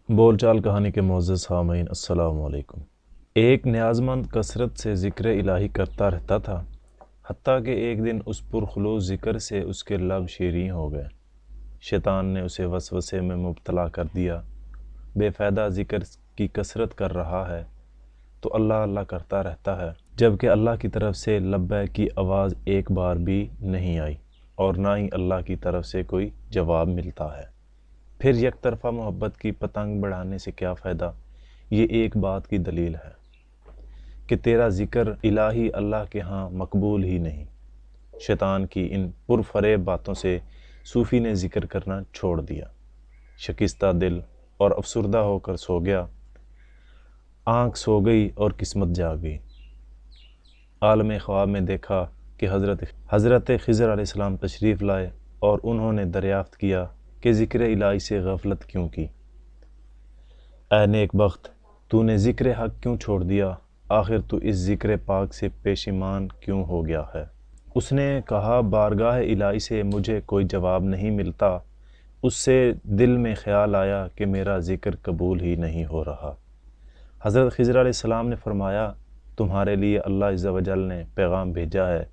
بول چال کہانی کے معزز سامعین السلام علیکم۔ ایک نیاز مند کثرت سے ذکر الہی کرتا رہتا تھا، حتیٰ کہ ایک دن اس پرخلوص ذکر سے اس کے لب شیریں ہو گئے۔ شیطان نے اسے وسوسے میں مبتلا کر دیا۔ بے فائدہ ذکر کی کثرت کر رہا ہے تو اللہ اللہ کرتا رہتا ہے، جبکہ اللہ کی طرف سے لبیک کی آواز ایک بار بھی نہیں آئی اور نہ ہی اللہ کی طرف سے کوئی جواب ملتا ہے۔ پھر یک طرفہ محبت کی پتنگ بڑھانے سے کیا فائدہ؟ یہ ایک بات کی دلیل ہے کہ تیرا ذکر الہی اللہ کے ہاں مقبول ہی نہیں۔ شیطان کی ان پرفریب باتوں سے صوفی نے ذکر کرنا چھوڑ دیا۔ شکستہ دل اور افسردہ ہو کر سو گیا۔ آنکھ سو گئی اور قسمت جاگ گئی۔ عالم خواب میں دیکھا کہ حضرت خضر علیہ السلام تشریف لائے اور انہوں نے دریافت کیا کہ ذکر الہی سے غفلت کیوں کی؟ اے نیک بخت، تو نے ذکر حق کیوں چھوڑ دیا؟ آخر تو اس ذکر پاک سے پیشیمان کیوں ہو گیا ہے؟ اس نے کہا، بارگاہ الہی سے مجھے کوئی جواب نہیں ملتا۔ اس سے دل میں خیال آیا کہ میرا ذکر قبول ہی نہیں ہو رہا۔ حضرت خضر علیہ السلام نے فرمایا، تمہارے لیے اللہ عز و جل نے پیغام بھیجا ہے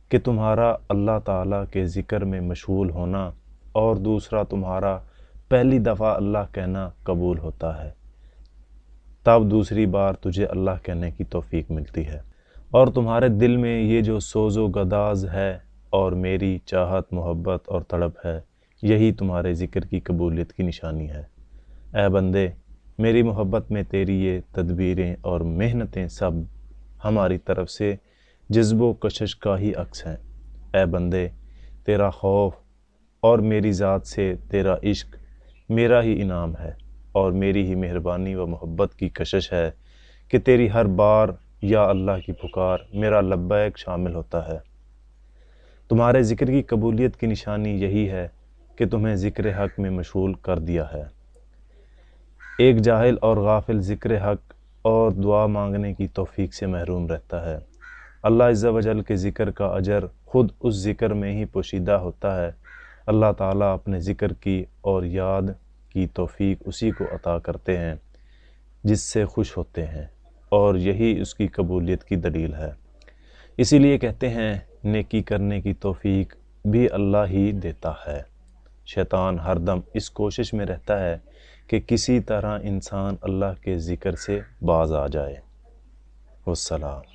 کہ تمہارا اللہ تعالیٰ کے ذکر میں مشغول ہونا اور دوسرا تمہارا پہلی دفعہ اللہ کہنا قبول ہوتا ہے، تب دوسری بار تجھے اللہ کہنے کی توفیق ملتی ہے، اور تمہارے دل میں یہ جو سوز و گداز ہے اور میری چاہت، محبت اور تڑپ ہے، یہی تمہارے ذکر کی قبولیت کی نشانی ہے۔ اے بندے، میری محبت میں تیری یہ تدبیریں اور محنتیں سب ہماری طرف سے جذب و کشش کا ہی عکس ہیں۔ اے بندے، تیرا خوف اور میری ذات سے تیرا عشق میرا ہی انعام ہے، اور میری ہی مہربانی و محبت کی کشش ہے کہ تیری ہر بار یا اللہ کی پکار میرا لبیک شامل ہوتا ہے۔ تمہارے ذکر کی قبولیت کی نشانی یہی ہے کہ تمہیں ذکر حق میں مشغول کر دیا ہے۔ ایک جاہل اور غافل ذکر حق اور دعا مانگنے کی توفیق سے محروم رہتا ہے۔ اللہ عز و جل کے ذکر کا اجر خود اس ذکر میں ہی پوشیدہ ہوتا ہے۔ اللہ تعالیٰ اپنے ذکر کی اور یاد کی توفیق اسی کو عطا کرتے ہیں جس سے خوش ہوتے ہیں، اور یہی اس کی قبولیت کی دلیل ہے۔ اسی لیے کہتے ہیں، نیکی کرنے کی توفیق بھی اللہ ہی دیتا ہے۔ شیطان ہر دم اس کوشش میں رہتا ہے کہ کسی طرح انسان اللہ کے ذکر سے باز آ جائے۔ والسلام۔